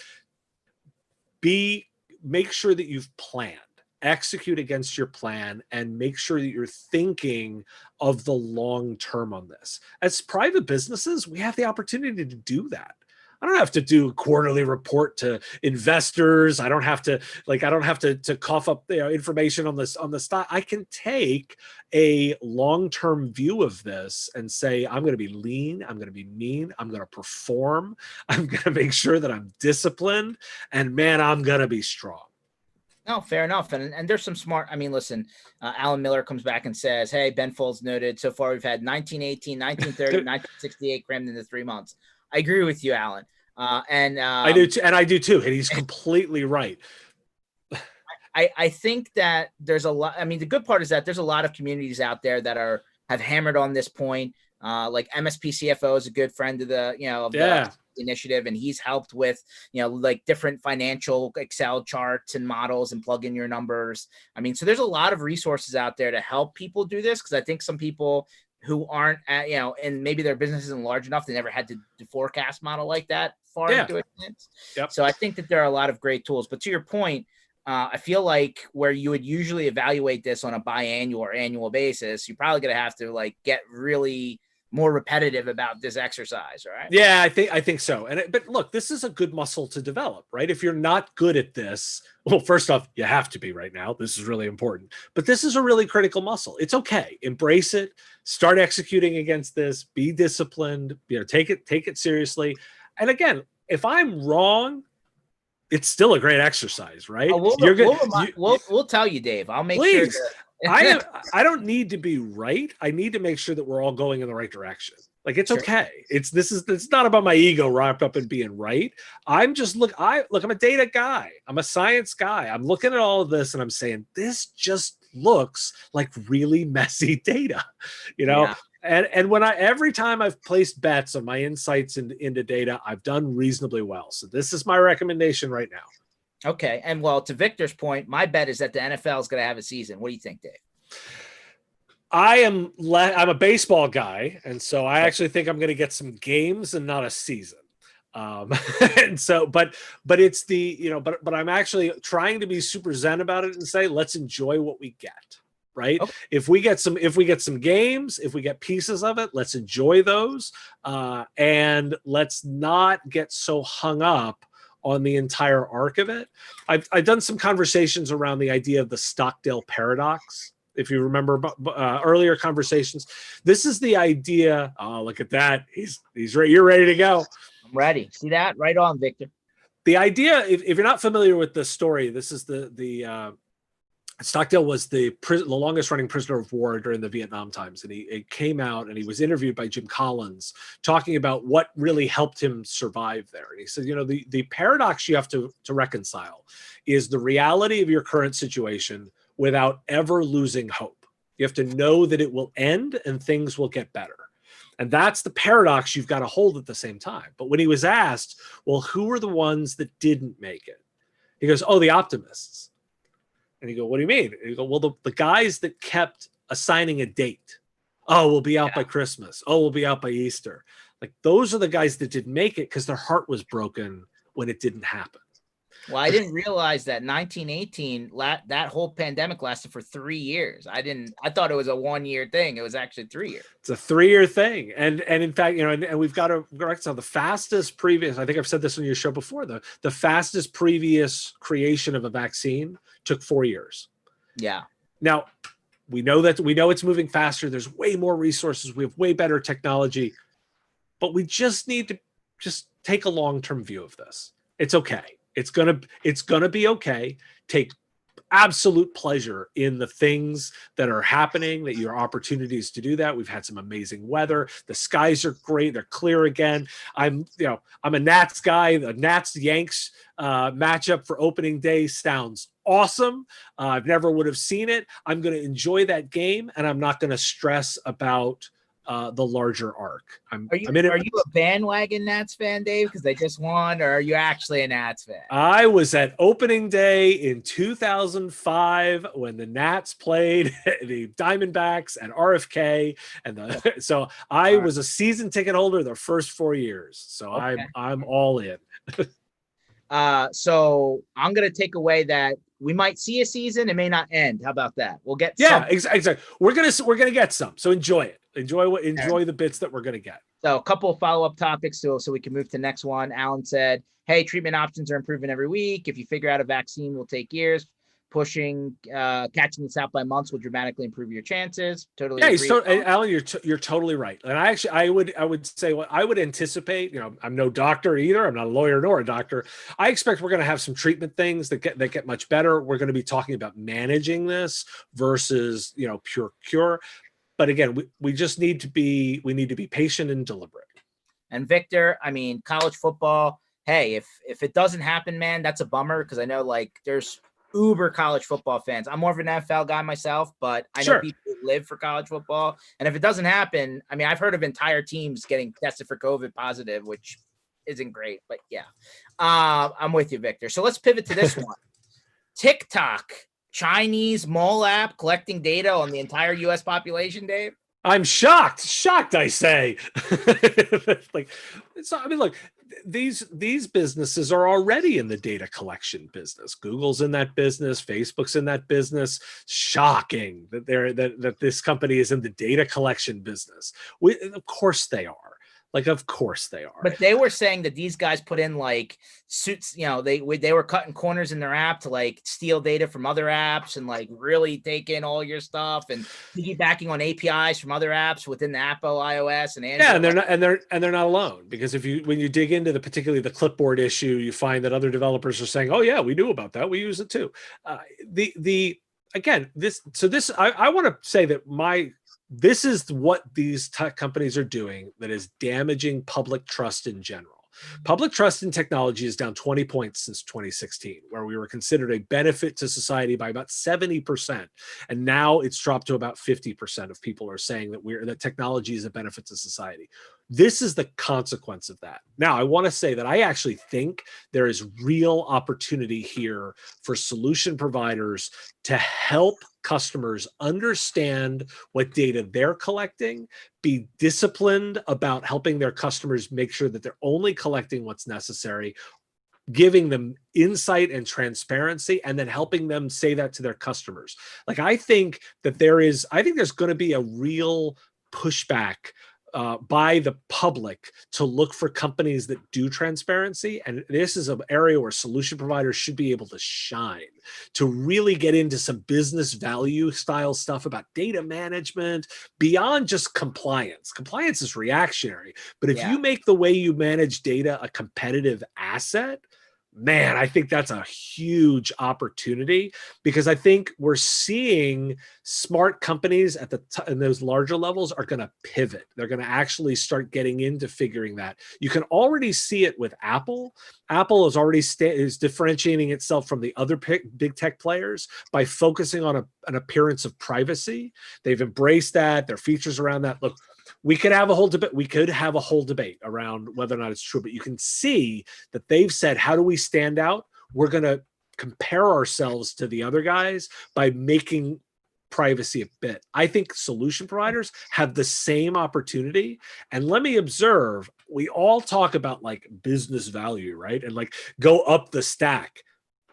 make sure that you've planned. Execute against your plan and make sure that you're thinking of the long term on this. As private businesses, we have the opportunity to do that. I don't have to do a quarterly report to investors. I don't have to cough up information on the stock. I can take a long-term view of this and say, I'm going to be lean. I'm going to be mean. I'm going to perform. I'm going to make sure that I'm disciplined, and man, I'm going to be strong. No, fair enough. And there's some smart, listen, Alan Miller comes back and says, hey, Ben Folds noted, so far we've had 1918, 1930, 1968 crammed into 3 months. I agree with you, Alan. I do too, and he's completely right. I think that there's a lot. The good part is that there's a lot of communities out there that have hammered on this point. Like MSP CFO is a good friend of the initiative, and he's helped with like different financial Excel charts and models and plug in your numbers. So there's a lot of resources out there to help people do this, because I think some people who aren't at, and maybe their business isn't large enough, they never had to forecast model like that far into it. Yep. So I think that there are a lot of great tools. But to your point, I feel like where you would usually evaluate this on a biannual or annual basis, you're probably going to have to like get really more repetitive about this exercise, right? Yeah, I think so. But look, this is a good muscle to develop, right? If you're not good at this, well, first off, you have to be right now. This is really important. But this is a really critical muscle. It's okay. Embrace it. Start executing against this. Be disciplined. Take it seriously. And again, if I'm wrong, it's still a great exercise, right? Oh, You're good. We'll tell you, Dave. I'll make sure. Please. I don't need to be right. I need to make sure that we're all going in the right direction. Like, it's okay. It's not about my ego wrapped up in being right. I'm a data guy. I'm a science guy. I'm looking at all of this and I'm saying, this just looks like really messy data, Yeah. And every time I've placed bets on my insights into data, I've done reasonably well. So this is my recommendation right now. Okay. And well, to Victor's point, my bet is that the NFL is going to have a season. What do you think, Dave? I'm a baseball guy, and so I actually think I'm going to get some games and not a season. And so, but it's but I'm actually trying to be super zen about it and say, let's enjoy what we get. Right. Okay. If we get some games, if we get pieces of it, let's enjoy those. And let's not get so hung up on the entire arc of it. I've done some conversations around the idea of the Stockdale paradox. If you remember earlier conversations, this is the idea. Oh, look at that. He's ready. You're ready to go. I'm ready. See that? Right on, Victor. The idea, if you're not familiar with the story, this is the Stockdale was the longest running prisoner of war during the Vietnam times. And he came out and he was interviewed by Jim Collins talking about what really helped him survive there. And he said, the paradox you have to reconcile is the reality of your current situation without ever losing hope. You have to know that it will end and things will get better. And that's the paradox you've got to hold at the same time. But when he was asked, well, who are the ones that didn't make it? He goes, oh, the optimists. And you go, what do you mean? And you go, well, the guys that kept assigning a date. Oh, we'll be out by Christmas. Oh, we'll be out by Easter. Like, those are the guys that didn't make it because their heart was broken when it didn't happen. Well, I didn't realize that 1918, that whole pandemic lasted for 3 years. I thought it was a 1-year thing. It was actually 3 years. It's a 3-year thing. And in fact, and we've got to reconcile the fastest previous, I think I've said this on your show before, the fastest previous creation of a vaccine took 4 years. Yeah. Now, we know it's moving faster. There's way more resources. We have way better technology, but we just need to just take a long-term view of this. It's okay. It's gonna be okay. Take absolute pleasure in the things that are happening, that your opportunities to do that. We've had some amazing weather. The skies are great. They're clear again. I'm a Nats guy. The Nats Yanks matchup for opening day sounds awesome. I've never would have seen it. I'm going to enjoy that game, and I'm not going to stress about the larger arc. Are you a bandwagon Nats fan, Dave, because they just won, or are you actually a Nats fan? I was at opening day in 2005 when the Nats played the Diamondbacks at RFK, and so I was a season ticket holder the first 4 years. So okay. I'm all in. So I'm gonna take away that we might see a season. It may not end. How about that? We'll get exactly. We're gonna get some. So enjoy it. Enjoy the bits that we're gonna get. So a couple of follow-up topics so we can move to the next one. Alan said, hey, treatment options are improving every week. If you figure out a vaccine will take years. Catching this out by months will dramatically improve your chances. Totally. Yeah, Alan, you're totally right. And I would say what I would anticipate. I'm no doctor either. I'm not a lawyer nor a doctor. I expect we're going to have some treatment things that get much better. We're going to be talking about managing this versus pure cure. But again, we just need to be patient and deliberate. And Victor, I mean, college football. Hey, if it doesn't happen, man, that's a bummer because I know there's uber college football fans. I'm more of an NFL guy myself, but I know people who live for college football. And if it doesn't happen, I mean, I've heard of entire teams getting tested for COVID positive, which isn't great, but yeah, I'm with you, Victor. So let's pivot to this one. TikTok, Chinese mall app collecting data on the entire U.S. population, Dave. I'm shocked, I say. Look, these businesses are already in the data collection business. Google's in that business. Facebook's in that business. Shocking that that this company is in the data collection business. Of course they are. Like, of course they are. But they were saying that these guys put in like suits, you know, they were cutting corners in their app to like steal data from other apps and like really take in all your stuff and piggybacking on APIs from other apps within the Apple iOS and Android. Yeah, and they're not alone, because when you dig into particularly the clipboard issue, you find that other developers are saying, "Oh yeah, we knew about that. We use it too." Again, I want to say that this is what these tech companies are doing that is damaging public trust in general. Public trust in technology is down 20 points since 2016, where we were considered a benefit to society by about 70%. And now it's dropped to about 50% of people are saying that technology is a benefit to society. This is the consequence of that. Now, I want to say that I actually think there is real opportunity here for solution providers to help customers understand what data they're collecting, be disciplined about helping their customers make sure that they're only collecting what's necessary, giving them insight and transparency, and then helping them say that to their customers. Like, I think there's going to be a real pushback by the public to look for companies that do transparency. And this is an area where solution providers should be able to shine, to really get into some business value style stuff about data management beyond just compliance. Compliance is reactionary, but if you make the way you manage data a competitive asset, man, I think that's a huge opportunity, because I think we're seeing smart companies in those larger levels are going to pivot. They're going to actually start getting into figuring that. You can already see it with Apple. Apple is differentiating itself from the other big tech players by focusing on an appearance of privacy. They've embraced that. Their features around that. Look, we could have a whole debate around whether or not it's true, but you can see that they've said, how do we stand out? We're going to compare ourselves to the other guys by making privacy a bit. I think solution providers have the same opportunity. And let me observe, we all talk about like business value, right? And like go up the stack.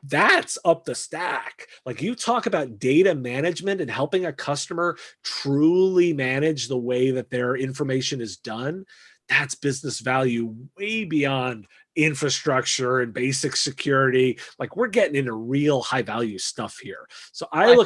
That's up the stack. Like, you talk about data management and helping a customer truly manage the way that their information is done. That's business value way beyond infrastructure and basic security. Like, we're getting into real high value stuff here. So I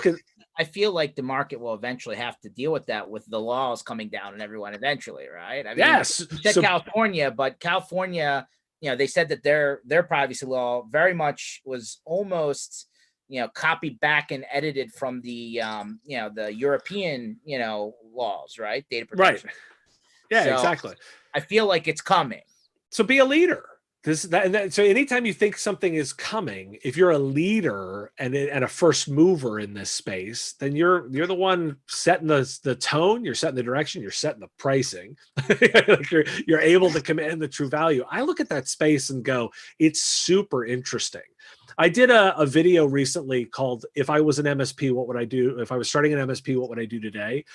feel like the market will eventually have to deal with that, with the laws coming down and everyone eventually, right? I mean, yes. You said California, but California, you know, they said that their privacy law very much was almost, you know, copied back and edited from the, you know, the European, you know, laws, right? Data protection. Right. Yeah, exactly. I feel like it's coming. So be a leader. So anytime you think something is coming, if you're a leader and a first mover in this space, then you're the one setting the tone, you're setting the direction, you're setting the pricing. Like you're able to command the true value. I look at that space and go, it's super interesting. I did a video recently called "If I Was an MSP, What Would I Do? If I was starting an MSP, what would I do today?"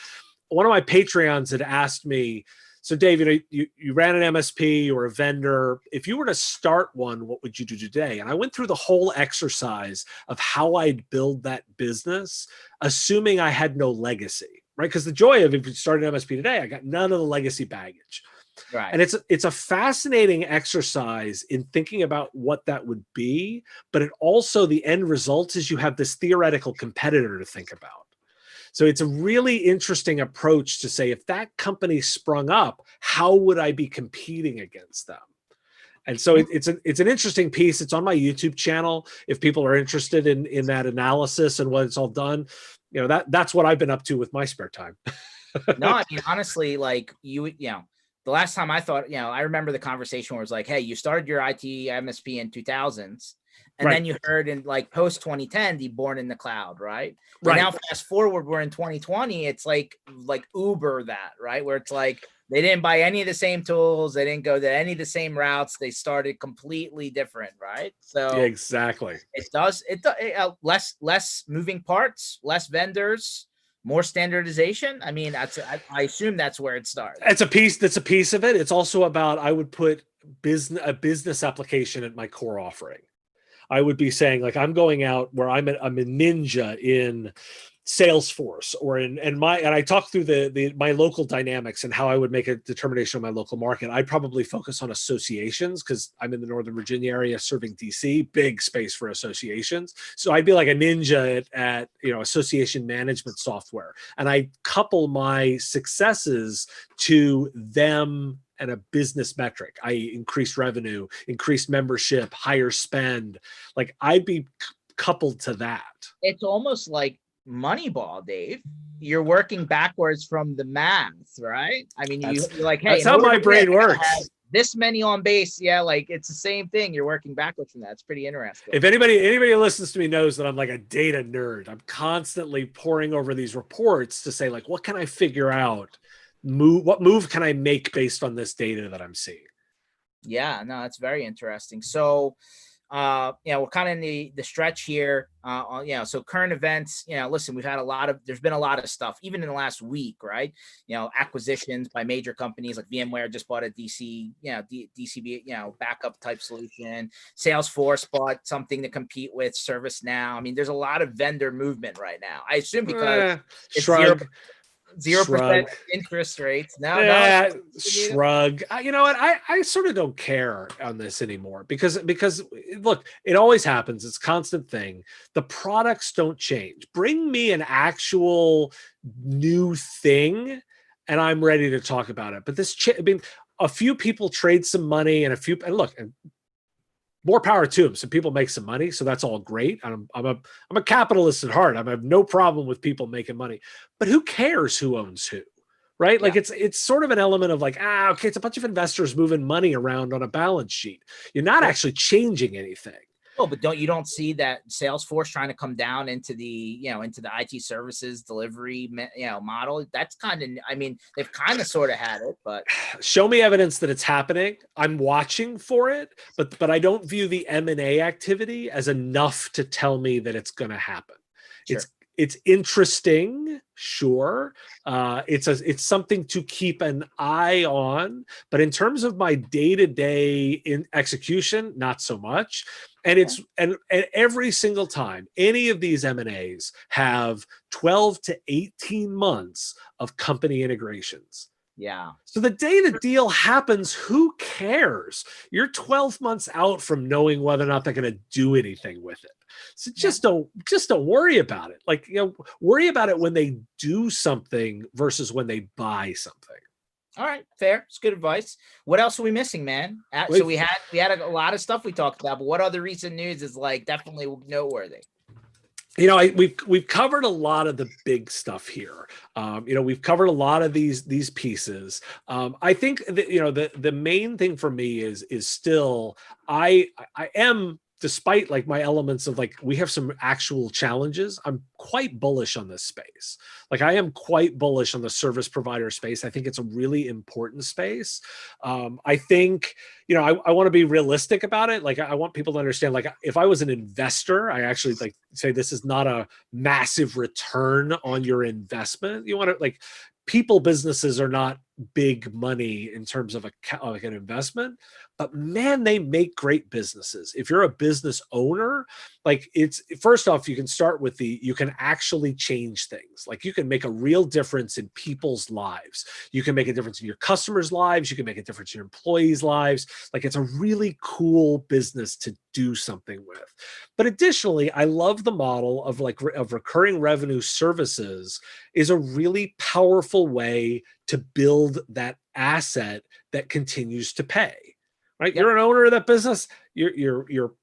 One of my Patreons had asked me, so Dave, you ran an MSP, you were a vendor. If you were to start one, what would you do today? And I went through the whole exercise of how I'd build that business, assuming I had no legacy, right? Because the joy of if you started an MSP today, I got none of the legacy baggage. Right. And it's a fascinating exercise in thinking about what that would be, but it also, the end result is you have this theoretical competitor to think about. So it's a really interesting approach to say, if that company sprung up, how would I be competing against them? And so it's an interesting piece. It's on my YouTube channel. If people are interested in that analysis and what it's all done, you know, that's what I've been up to with my spare time. No, I mean, honestly, like you know, the last time I thought, you know, I remember the conversation where it was like, hey, you started your IT MSP in 2000s. And right. Then you heard in like post 2010, the born in the cloud, right? Right. And now fast forward, we're in 2020. It's like Uber that, right? Where it's like they didn't buy any of the same tools, they didn't go to any of the same routes, they started completely different, right? So yeah, exactly. Less moving parts, less vendors, more standardization. I mean, I assume that's where it starts. That's a piece of it. It's also about, I would put a business application at my core offering. I would be saying, like, I'm going out where I'm a ninja in Salesforce or and I talk through my local dynamics and how I would make a determination on my local market. I'd probably focus on associations because I'm in the Northern Virginia area serving DC, big space for associations. So I'd be like a ninja at association management software. And I couple my successes to them and a business metric. I increased revenue, increased membership, higher spend. Like I'd be coupled to that. It's almost like Moneyball, Dave. You're working backwards from the math, right? I mean, you're like, hey, that's how my brain works. This many on base, yeah, like it's the same thing. You're working backwards from that. It's pretty interesting. If anybody who listens to me knows that I'm like a data nerd. I'm constantly poring over these reports to say, like, what can I figure out? What move can I make based on this data that I'm seeing? Yeah, no, that's very interesting. So we're kind of in the stretch here. So current events, listen, there's been a lot of stuff, even in the last week, right? Acquisitions by major companies like VMware just bought a DCB, backup type solution. Salesforce bought something to compete with ServiceNow. I mean, there's a lot of vendor movement right now. I assume because it's shrug. 0% interest rates. Shrug. You know what? I sort of don't care on this anymore because look, it always happens. It's a constant thing. The products don't change. Bring me an actual new thing and I'm ready to talk about it. But a few people trade some money and more power to them. Some people make some money, so that's all great. I'm a capitalist at heart. I have no problem with people making money, but who cares who owns who, right? Yeah. Like it's sort of an element of like, okay, it's a bunch of investors moving money around on a balance sheet. You're not actually changing anything. Oh, but you don't see that Salesforce trying to come down into the IT services delivery, model? That's kind of, I mean, they've kind of sort of had it, but show me evidence that it's happening. I'm watching for it, but I don't view the M&A activity as enough to tell me that it's going to happen. Sure. It's interesting, sure. It's something to keep an eye on, but in terms of my day-to-day in execution, not so much. And it's and every single time any of these M&As have 12 to 18 months of company integrations. Yeah. So the day the deal happens, who cares? You're 12 months out from knowing whether or not they're going to do anything with it. So just don't worry about it. Like, worry about it when they do something versus when they buy something. All right, fair. It's good advice. What else are we missing, man? So we had a lot of stuff we talked about, but what other recent news is like definitely noteworthy? We've covered a lot of the big stuff here. We've covered a lot of these pieces. I think that the main thing for me is still I am, despite like my elements of like we have some actual challenges, I'm quite bullish on this space. Like I am quite bullish on the service provider space. I think it's a really important space. I think, I want to be realistic about it. Like I want people to understand, like if I was an investor, I actually like say this is not a massive return on your investment. You want to like businesses are not big money in terms of like an investment, but man, they make great businesses. If you're a business owner, like it's first off, you can start with you can actually change things. Like you can make a real difference in people's lives. You can make a difference in your customers' lives. You can make a difference in your employees' lives. Like it's a really cool business to do something with. But additionally, I love the model of of recurring revenue services is a really powerful way to build that asset that continues to pay. Right? Yep. You're an owner of that business. You're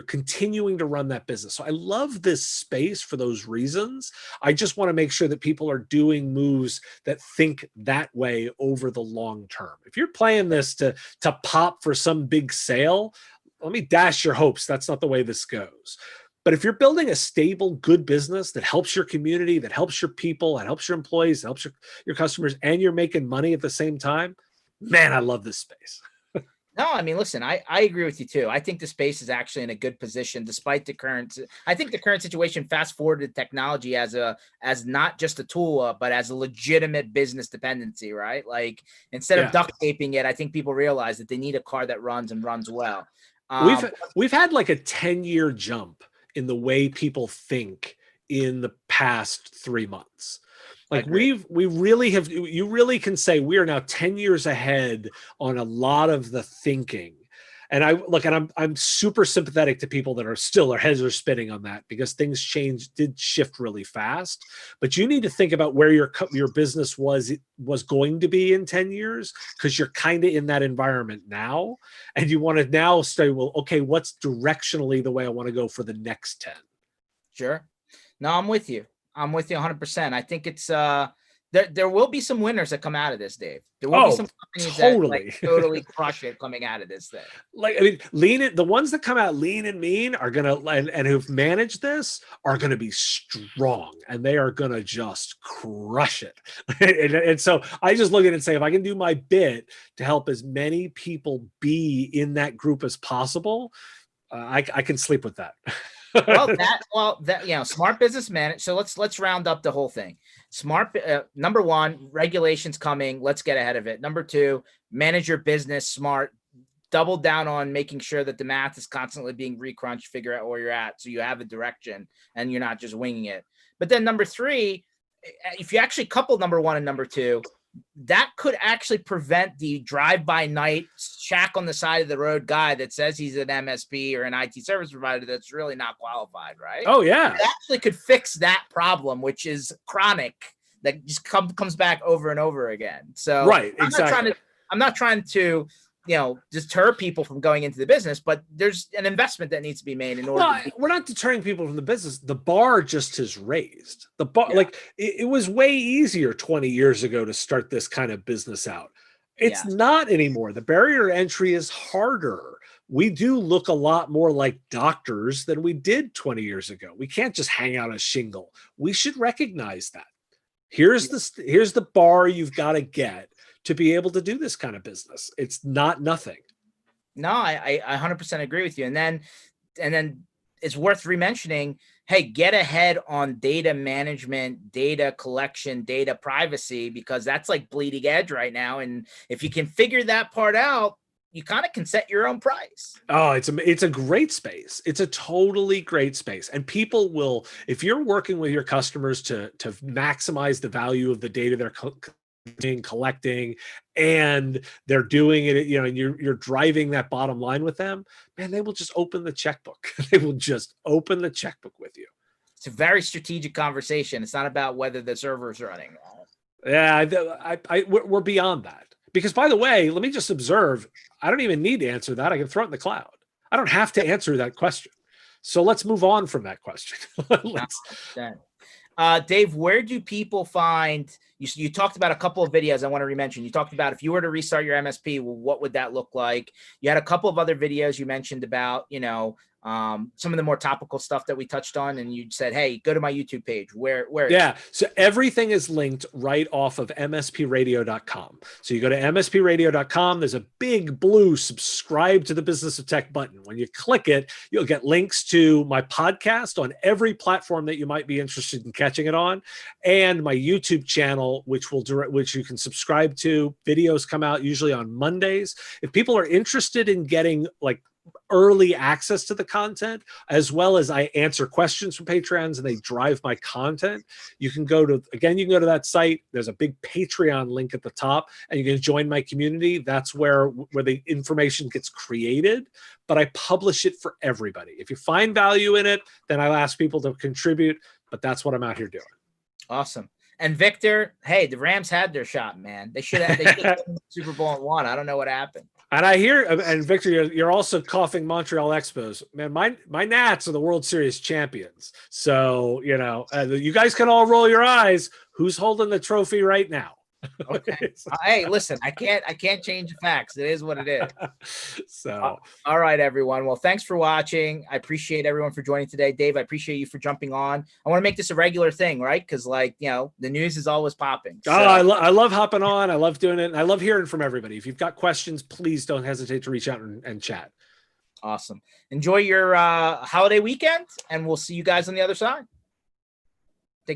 continuing to run that business. So I love this space for those reasons. I just want to make sure that people are doing moves that think that way over the long term. If you're playing this to pop for some big sale, let me dash your hopes. That's not the way this goes. But if you're building a stable, good business that helps your community, that helps your people, that helps your employees, that helps your customers, and you're making money at the same time, man, I love this space. No, I mean, listen, I agree with you too. I think the space is actually in a good position despite I think the current situation fast forwarded technology as not just a tool, but as a legitimate business dependency, right? Like instead of duct taping it, I think people realize that they need a car that runs and runs well. We've had like a 10-year jump in the way people think in the past 3 months. Like Agreed. we really have, you really can say we are now 10 years ahead on a lot of the thinking. And I'm super sympathetic to people that are still, their heads are spinning on that, because things did shift really fast. But you need to think about where your business was going to be in 10 years, because you're kind of in that environment now. And you want to now say, well, okay, what's directionally the way I want to go for the next 10? Sure. No, I'm with you. I'm with you 100%. I think it's there will be some winners that come out of this, Dave. There will be some companies that like totally crush it coming out of this thing. Like, I mean, the ones that come out lean and mean are gonna, and who've managed this are gonna be strong, and they are gonna just crush it. and so I just look at it and say, if I can do my bit to help as many people be in that group as possible, I can sleep with that. Smart business management. So let's round up the whole thing. Smart, number one, regulations coming. Let's get ahead of it. Number two, manage your business smart. Double down on making sure that the math is constantly being recrunched, figure out where you're at, so you have a direction and you're not just winging it. But then number three, if you actually couple number one and number two, that could actually prevent the drive-by-night shack on the side of the road guy that says he's an MSP or an IT service provider that's really not qualified, right? Oh, yeah. It actually could fix that problem, which is chronic, that just comes back over and over again. So right, exactly. I'm not trying to deter people from going into the business, but there's an investment that needs to be made in order. We're not deterring people from the business. The bar just has raised. The bar, like it was way easier 20 years ago to start this kind of business out. It's not anymore. The barrier to entry is harder. We do look a lot more like doctors than we did 20 years ago. We can't just hang out a shingle. We should recognize that. Here's the bar you've got to get to be able to do this kind of business. It's not nothing. No, I 100% agree with you. And then it's worth re-mentioning, hey, get ahead on data management, data collection, data privacy, because that's like bleeding edge right now. And if you can figure that part out, you kind of can set your own price. Oh, it's a great space. It's a totally great space. And people will, if you're working with your customers to maximize the value of the data they're collecting, and they're doing it, and you're driving that bottom line with them, man, they will just open the checkbook. They will just open the checkbook with you. It's a very strategic conversation. It's not about whether the server's running. Yeah, we're beyond that. Because, by the way, let me just observe, I don't even need to answer that. I can throw it in the cloud. I don't have to answer that question. So let's move on from that question. Dave, where do people find, you talked about a couple of videos I want to re-mention. You talked about if you were to restart your MSP, well, what would that look like? You had a couple of other videos you mentioned about, some of the more topical stuff that we touched on, and you said, hey, go to my YouTube page. Where? Yeah. So everything is linked right off of mspradio.com. So you go to mspradio.com. There's a big blue subscribe to the Business of Tech button. When you click it, you'll get links to my podcast on every platform that you might be interested in catching it on, and my YouTube channel, which you can subscribe to. Videos come out usually on Mondays. If people are interested in getting like early access to the content, as well as I answer questions from Patreons and they drive my content, you can go to that site. There's a big Patreon link at the top, and you can join my community. That's where the information gets created, but I publish it for everybody. If you find value in it, then I'll ask people to contribute, but that's what I'm out here doing. Awesome. And Victor, hey, the Rams had their shot, man. They should have won the Super Bowl and won. I don't know what happened. And I hear, and Victor, you're also coughing Montreal Expos. Man, my Nats are the World Series champions. So, you guys can all roll your eyes. Who's holding the trophy right now? Okay. Hey, listen, I can't change the facts. It is what it is. So, all right, everyone. Well, thanks for watching. I appreciate everyone for joining today. Dave, I appreciate you for jumping on. I want to make this a regular thing, right? Because the news is always popping. So. I love hopping on. I love doing it. And I love hearing from everybody. If you've got questions, please don't hesitate to reach out and chat. Awesome. Enjoy your holiday weekend, and we'll see you guys on the other side.